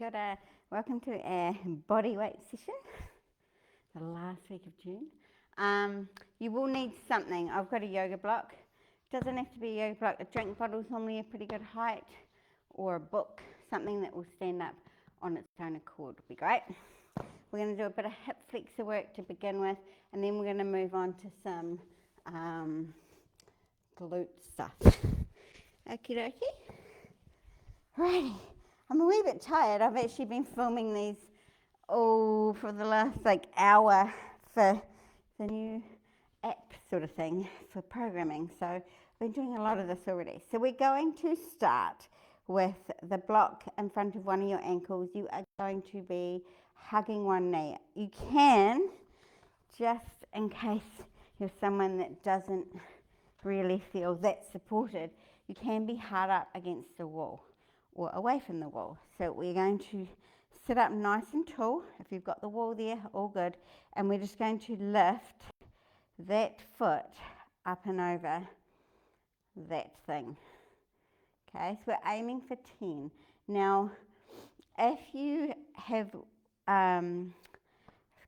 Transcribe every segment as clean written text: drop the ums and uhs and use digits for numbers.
Kia ora. Welcome to our bodyweight session, the last week of June. You will need something. I've got a yoga block. Doesn't have to be a yoga block. A drink bottle is normally a pretty good height, or a book, something that will stand up on its own accord would be great. We're going to do a bit of hip flexor work to begin with, and then we're going to move on to some glute stuff. Okie dokie. Righty. I'm a wee bit tired. I've actually been filming these for the last hour for the new app sort of thing for programming. So I've been doing a lot of this already. So we're going to start with the block in front of one of your ankles. You are going to be hugging one knee. You can, just in case you're someone that doesn't really feel that supported, you can be hard up against the wall or away from the wall. So we're going to sit up nice and tall. If you've got the wall there, all good. And we're just going to lift that foot up and over that thing. Okay, so we're aiming for 10. Now, if you have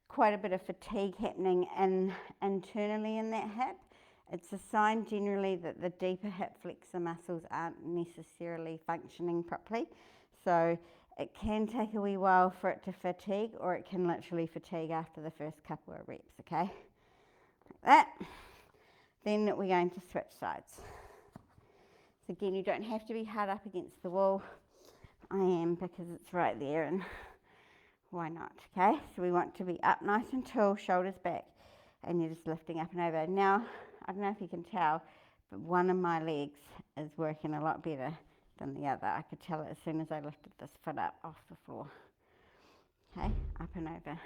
quite a bit of fatigue happening internally in that hip, it's a sign generally that the deeper hip flexor muscles aren't necessarily functioning properly. So it can take a wee while for it to fatigue, or it can literally fatigue after the first couple of reps, okay? Like that. Then we're going to switch sides. So again, you don't have to be hard up against the wall. I am, because it's right there, and why not, okay? So we want to be up nice and tall, shoulders back, and you're just lifting up and over. Now, I don't know if you can tell, but one of my legs is working a lot better than the other. I could tell it as soon as I lifted this foot up off the floor. Okay, up and over.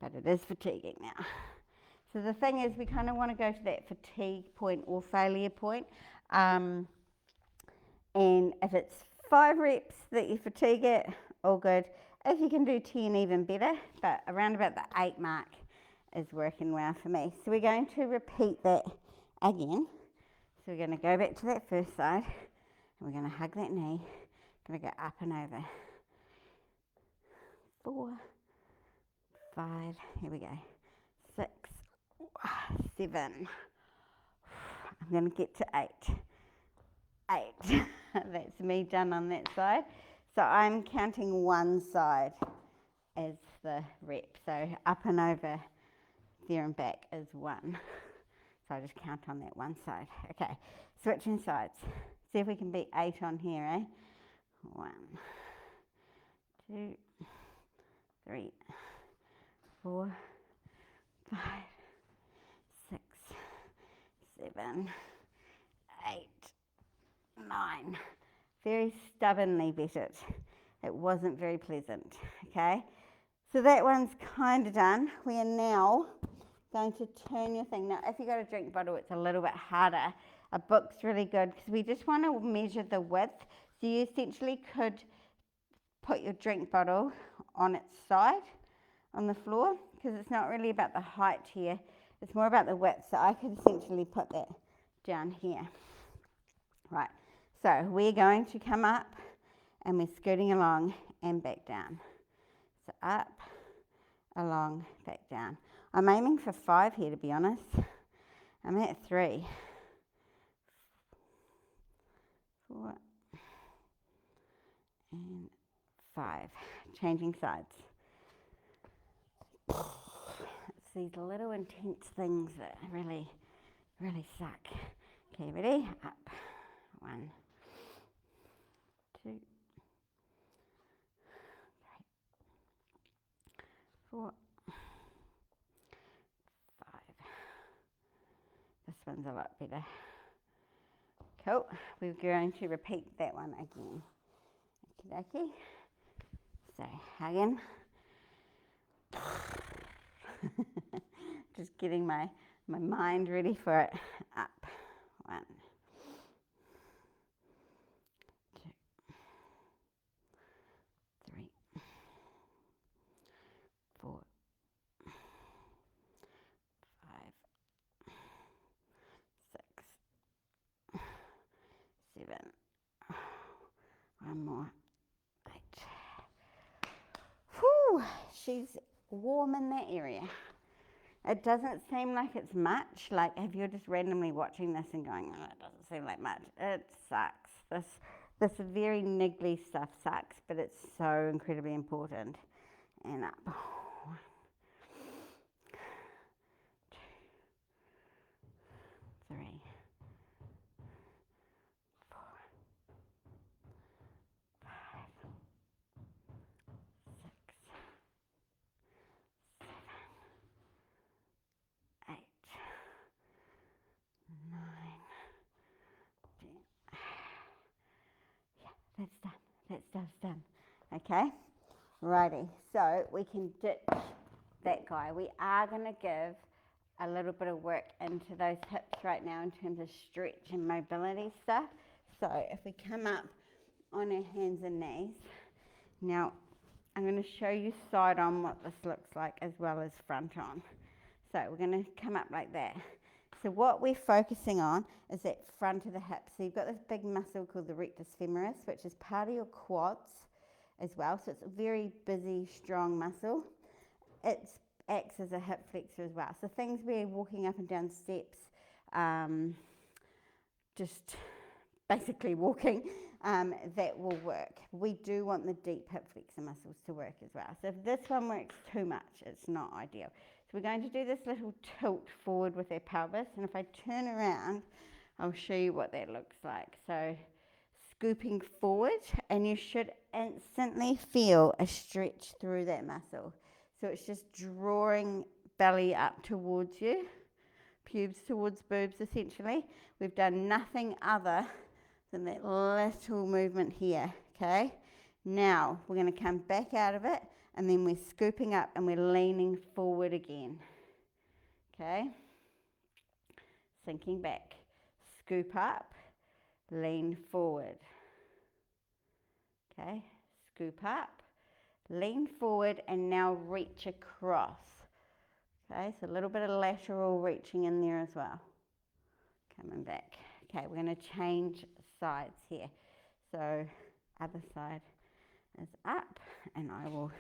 But it is fatiguing now. So the thing is, we kind of want to go to that fatigue point or failure point. And if it's 5 reps that you fatigue it, all good. If you can do 10, even better. But around about the 8 mark is working well for me. So we're going to repeat that again. So we're going to go back to that first side, and we're going to hug that knee. Going to go up and over. 4, 5, here we go. 6, 7. I'm going to get to 8. 8. That's me done on that side. So I'm counting one side as the rep. So up and over there and back is 1. So I just count on that one side. Okay, switching sides. See if we can beat 8 on here, eh? 1, 2, 3, 4, 5, 6, 7, 8, 9. Very stubbornly beat it. It wasn't very pleasant, okay? So that one's kind of done. We are now going to turn your thing. Now, if you've got a drink bottle, it's a little bit harder. A book's really good because we just want to measure the width. So you essentially could put your drink bottle on its side on the floor, because it's not really about the height here. It's more about the width. So I could essentially put that down here. Right. So we're going to come up, and we're scooting along and back down. So up, along, back down. I'm aiming for 5 here, to be honest. I'm at 3, 4, and 5. Changing sides. It's these little intense things that really, really suck. Okay, ready? Up. 1, 2, 3, 4, 5. This one's a lot better. Cool. We're going to repeat that one again. Okie dokie. So, hugging. Just getting my mind ready for it. Up. 1, 2, 3, 4, 5, 6, 7. Whew, she's warm in that area. It doesn't seem like it's much, like if you're just randomly watching this and going, oh, it doesn't seem like much, it sucks. This very niggly stuff sucks, but it's so incredibly important. And up. 1, 2, 3, 4, 5, 6, 7, 8, 9, 10. Yeah, that's done. That stuff's done. Okay, righty. So we can ditch that guy. We are going to give a little bit of work into those hips right now in terms of stretch and mobility stuff. So if we come up on our hands and knees, now I'm going to show you side on what this looks like as well as front on. So we're going to come up like that. So what we're focusing on is that front of the hip. So you've got this big muscle called the rectus femoris, which is part of your quads as well. So it's a very busy, strong muscle. It acts as a hip flexor as well. So things we're walking up and down steps, just basically walking, that will work. We do want the deep hip flexor muscles to work as well. So if this one works too much, it's not ideal. So we're going to do this little tilt forward with our pelvis, and if I turn around, I'll show you what that looks like. So scooping forward, and you should instantly feel a stretch through that muscle. So it's just drawing belly up towards you, pubes towards boobs essentially. We've done nothing other than that little movement here, okay? Now we're going to come back out of it, and then we're scooping up and we're leaning forward again, okay? Sinking back, scoop up, lean forward, okay? Scoop up, lean forward, and now reach across, okay? So a little bit of lateral reaching in there as well. Coming back. Okay, we're going to change sides here. So other side is up, and I will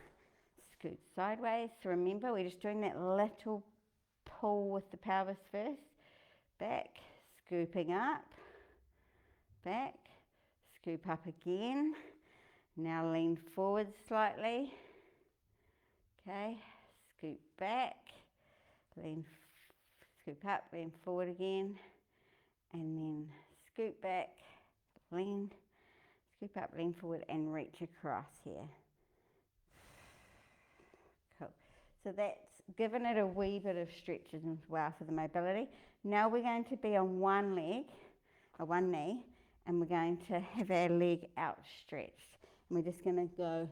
scoot sideways. So remember, we're just doing that little pull with the pelvis first. Back, scooping up, back, scoop up again. Now lean forward slightly. Okay, scoop back, scoop up, lean forward again, and then scoop back, lean, scoop up, lean forward, and reach across here. Cool. So that's given it a wee bit of stretches as well for the mobility. Now we're going to be on one leg, or one knee, and we're going to have our leg outstretched. And we're just going to go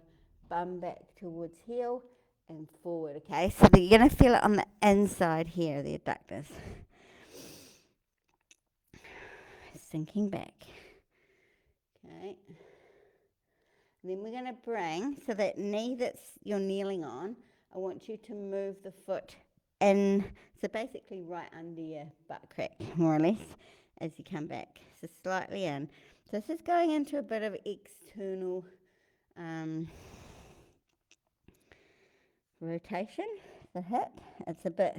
bum back towards heel and forward, okay? So you're going to feel it on the inside here, the adductors. Sinking back. Okay. And then we're going to bring, so that knee that you're kneeling on, I want you to move the foot in, so basically right under your butt crack, more or less, as you come back. So slightly in. So this is going into a bit of external rotation, the hip. It's a bit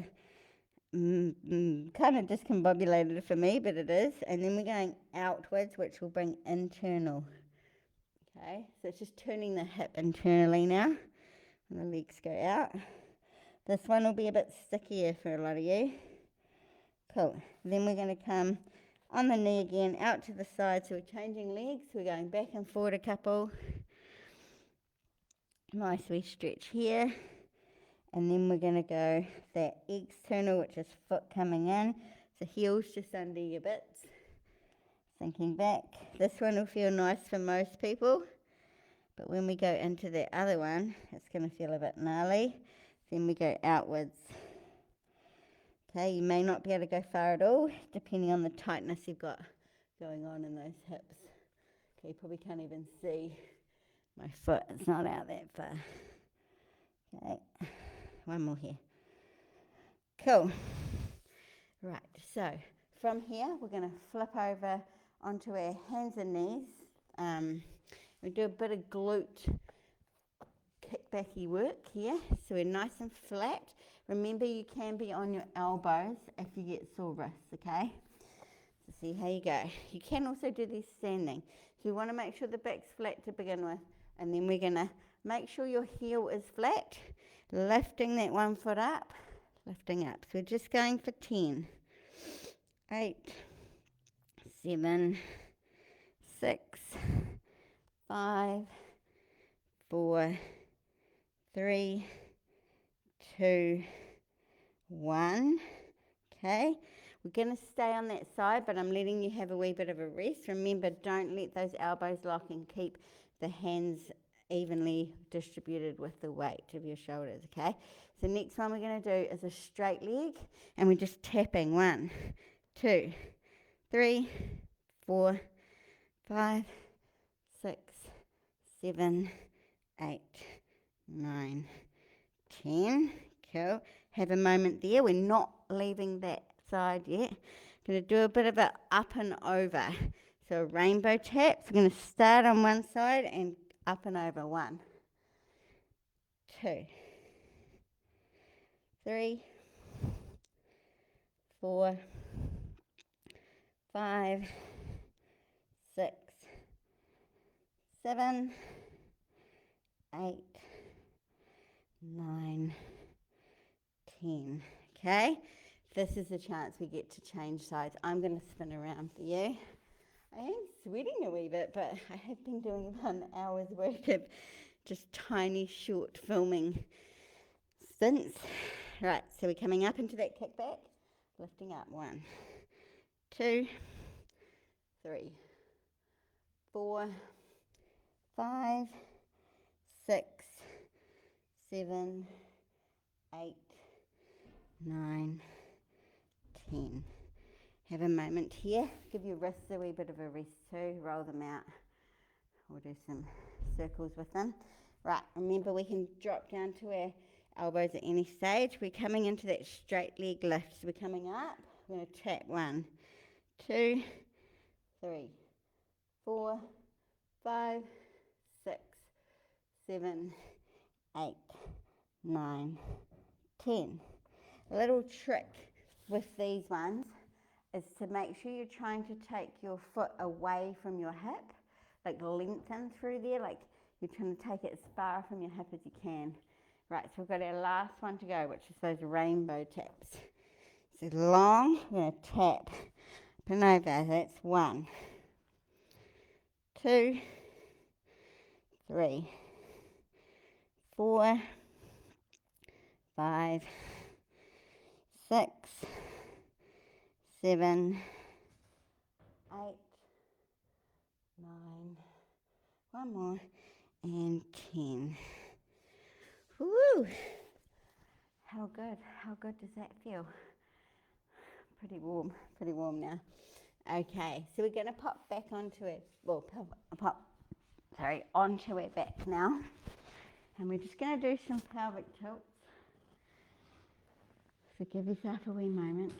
kind of discombobulated for me, but it is. And then we're going outwards, which will bring internal. Okay, so it's just turning the hip internally now, and the legs go out. This one will be a bit stickier for a lot of you. Cool. Then we're going to come on the knee again, out to the side. So we're changing legs. We're going back and forward a couple. Nice wee stretch here. And then we're going to go that external, which is foot coming in. So heels just under your bits. Sinking back. This one will feel nice for most people. But when we go into the other one, it's going to feel a bit gnarly. Then we go outwards. Okay, you may not be able to go far at all, depending on the tightness you've got going on in those hips. Okay, you probably can't even see my foot. It's not out that far. Okay, one more here. Cool. Right, so from here, we're going to flip over onto our hands and knees. We do a bit of glute kick kickbacky work here. So we're nice and flat. Remember, you can be on your elbows if you get sore wrists, okay? So see how you go. You can also do this standing. So we want to make sure the back's flat to begin with, and then we're going to make sure your heel is flat, lifting that one foot up, lifting up. So we're just going for 10, 8, 7, 6, 5, 4, 3, 2, 1. Okay, we're going to stay on that side, but I'm letting you have a wee bit of a rest. Remember, don't let those elbows lock and keep the hands evenly distributed with the weight of your shoulders, okay? So next one we're going to do is a straight leg, and we're just tapping 1, 2, 3, 4, 5, 6, 7, 8, 9, 10. Cool. Have a moment there. We're not leaving that side yet. Going to do a bit of an up and over. So rainbow taps. We're going to start on one side and up and over. 1, 2, 3, 4, 5, 6, 7, 8, 9, 10. Okay, this is the chance we get to change sides. I'm going to spin around for you. I am sweating a wee bit, but I have been doing 1 hour's worth of just tiny short filming stints. Right, so we're coming up into that kickback, lifting up. 1, 2, 3, 4, 5, 6, 7, 8, 9, 10. Have a moment here. Give your wrists a wee bit of a rest too. Roll them out. We'll do some circles with them. Right, remember we can drop down to our elbows at any stage. We're coming into that straight leg lift. So we're coming up. We're going to tap 1, 2, 3, 4, 5, 6, 7, 8, 9, 10. A little trick with these ones is to make sure you're trying to take your foot away from your hip, like lengthen through there, like you're trying to take it as far from your hip as you can. Right, so we've got our last one to go, which is those rainbow taps. So long, we're going to tap up and over. That's 1, 2, 3, 4, 5, 6, 7, 8, 9, one more, and 10. Woo! How good does that feel? Pretty warm now. Okay, so we're going to pop back onto it, onto our back now. And we're just going to do some pelvic tilts. So give yourself a wee moment.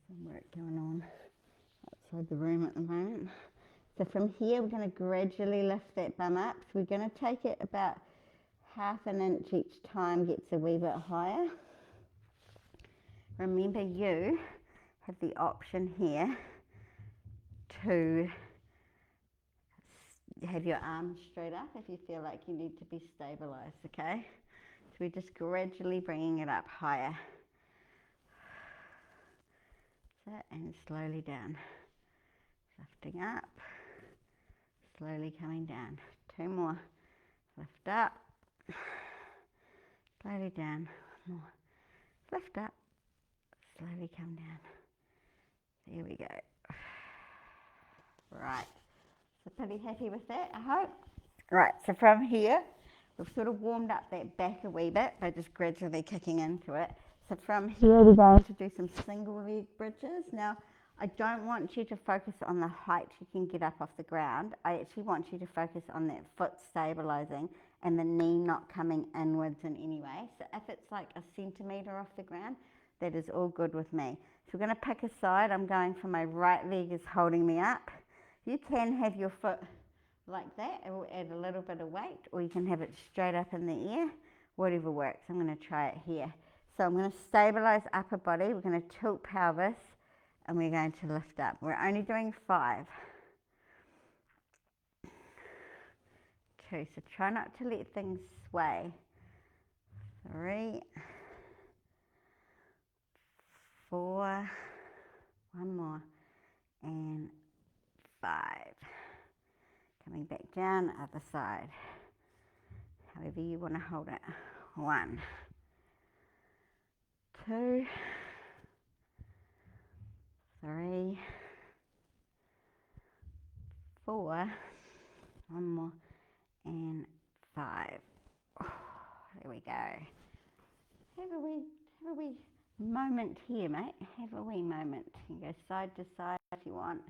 Some work going on outside the room at the moment. So from here, we're going to gradually lift that bum up. So we're going to take it about half an inch each time, gets a wee bit higher. Remember, you have the option here to have your arms straight up if you feel like you need to be stabilized, okay? So we're just gradually bringing it up higher. And slowly down. Lifting up, slowly coming down. 2 more. Lift up, slowly down. 1 more. Lift up, slowly come down. There we go. Right, so pretty happy with that, I hope. Right, so from here, we've sort of warmed up that back a wee bit by just gradually kicking into it. So from here, we're going to do some single leg bridges. Now, I don't want you to focus on the height you can get up off the ground. I actually want you to focus on that foot stabilizing and the knee not coming inwards in any way. So if it's like a centimetre off the ground, that is all good with me. So we're going to pick a side. I'm going for my right leg is holding me up. You can have your foot like that. It will add a little bit of weight, or you can have it straight up in the air, whatever works. I'm going to try it here. So I'm going to stabilize upper body, we're going to tilt pelvis, and we're going to lift up. We're only doing 5. 2, so try not to let things sway. 3, 4, one more, and 5. Coming back down, other side. However you want to hold it. 1, 2, 3, 4, one more, and 5. Oh, there we go. Have a wee moment here, mate. Have a wee moment. You can go side to side if you want.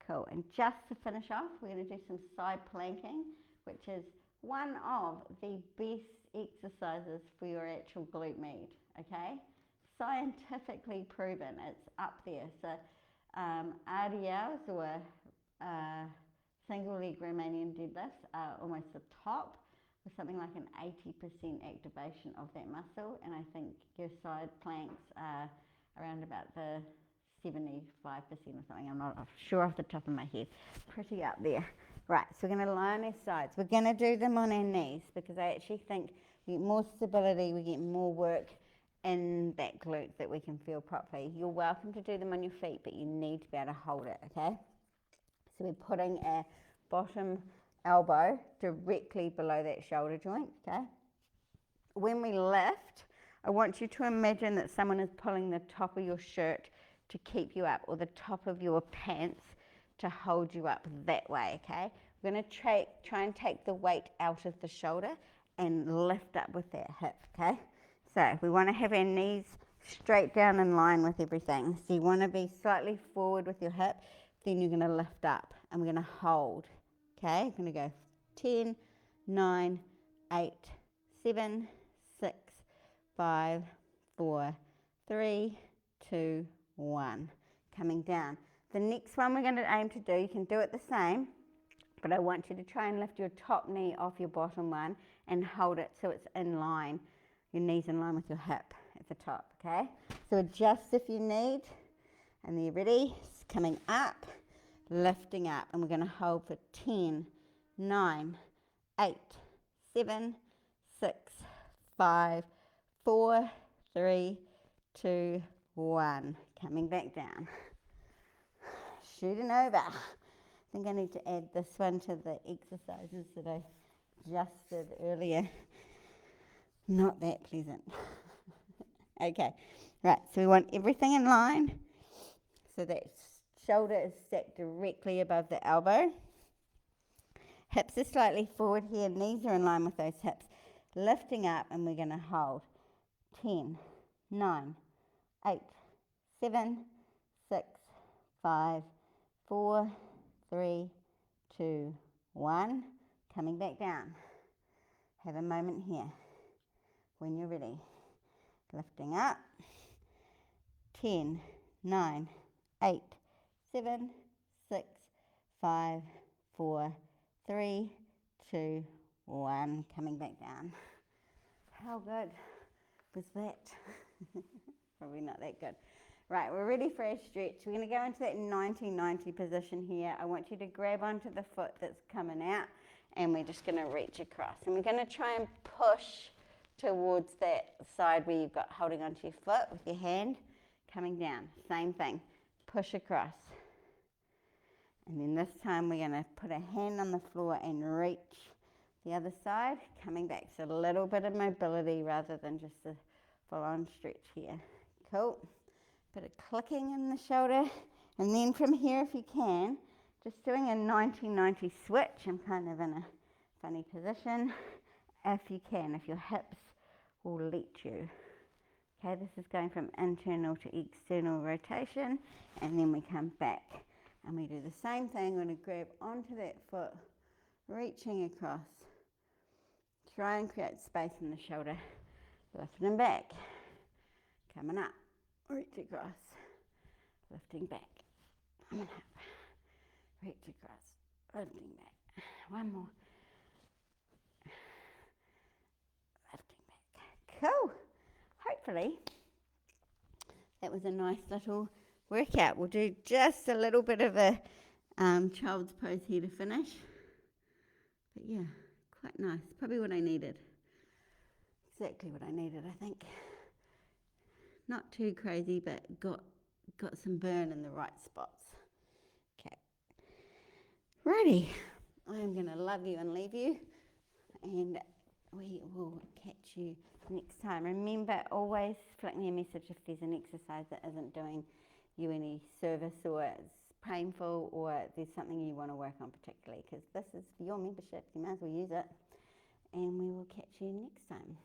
Cool. And just to finish off, we're going to do some side planking, which is one of the best exercises for your actual glute med, okay? Scientifically proven, it's up there. So RDLs or single leg Romanian deadlifts are almost the top, with something like an 80% activation of that muscle, and I think your side planks are around about the 75% or something. I'm not sure off the top of my head. Pretty up there. Right, so we're going to lie on our sides. We're going to do them on our knees because I actually think we get more stability, we get more work in that glute that we can feel properly. You're welcome to do them on your feet, but you need to be able to hold it, okay? So we're putting our bottom elbow directly below that shoulder joint, okay? When we lift, I want you to imagine that someone is pulling the top of your shirt to keep you up, or the top of your pants to hold you up that way, okay? We're going to try and take the weight out of the shoulder and lift up with that hip, okay? So we want to have our knees straight down in line with everything. So you want to be slightly forward with your hip, then you're going to lift up and we're going to hold, okay? I'm going to go 10, 9, 8, 7, 6, 5, 4, 3, 2, 1. Coming down. The next one we're going to aim to do, you can do it the same, but I want you to try and lift your top knee off your bottom one and hold it so it's in line, your knees in line with your hip at the top, okay? So adjust if you need, and then you're ready. It's coming up, lifting up, and we're going to hold for 10, 9, 8, 7, 6, 5, 4, 3, 2, 1. Coming back down. Shooting over. I think I need to add this one to the exercises that I just did earlier. Not that pleasant. Okay, right, so we want everything in line. So that shoulder is set directly above the elbow. Hips are slightly forward here, knees are in line with those hips. Lifting up, and we're going to hold 10, 9, 8, 7, 6, 5, 4, 3, 2, 1. Coming back down. Have a moment here. When you're ready. Lifting up. 10, 9, 8, 7, 6, 5, 4, 3, 2, 1. Coming back down. How good was that? Probably not that good. Right, we're ready for our stretch. We're going to go into that 90-90 position here. I want you to grab onto the foot that's coming out, and we're just going to reach across. And we're going to try and push towards that side where you've got holding onto your foot with your hand, coming down. Same thing, push across. And then this time we're going to put a hand on the floor and reach the other side, coming back. So a little bit of mobility rather than just a full-on stretch here. Cool. Bit of clicking in the shoulder. And then from here, if you can, just doing a 90-90 switch. I'm kind of in a funny position. If you can, if your hips will let you. Okay, this is going from internal to external rotation, and then we come back and we do the same thing. We're going to grab onto that foot, reaching across. Try and create space in the shoulder. Lifting back. Coming up. Reach across. Lifting back. Coming up. reach across, lifting back. One more. Lifting back. Cool. Hopefully that was a nice little workout. We'll do just a little bit of a child's pose here to finish. But yeah, quite nice. Probably what I needed. Exactly what I needed, I think. Not too crazy, but got some burn in the right spots. Okay. Righty. I am going to love you and leave you. And we will catch you next time. Remember, always flick me a message if there's an exercise that isn't doing you any service, or it's painful, or there's something you want to work on particularly, because this is your membership. You might as well use it. And we will catch you next time.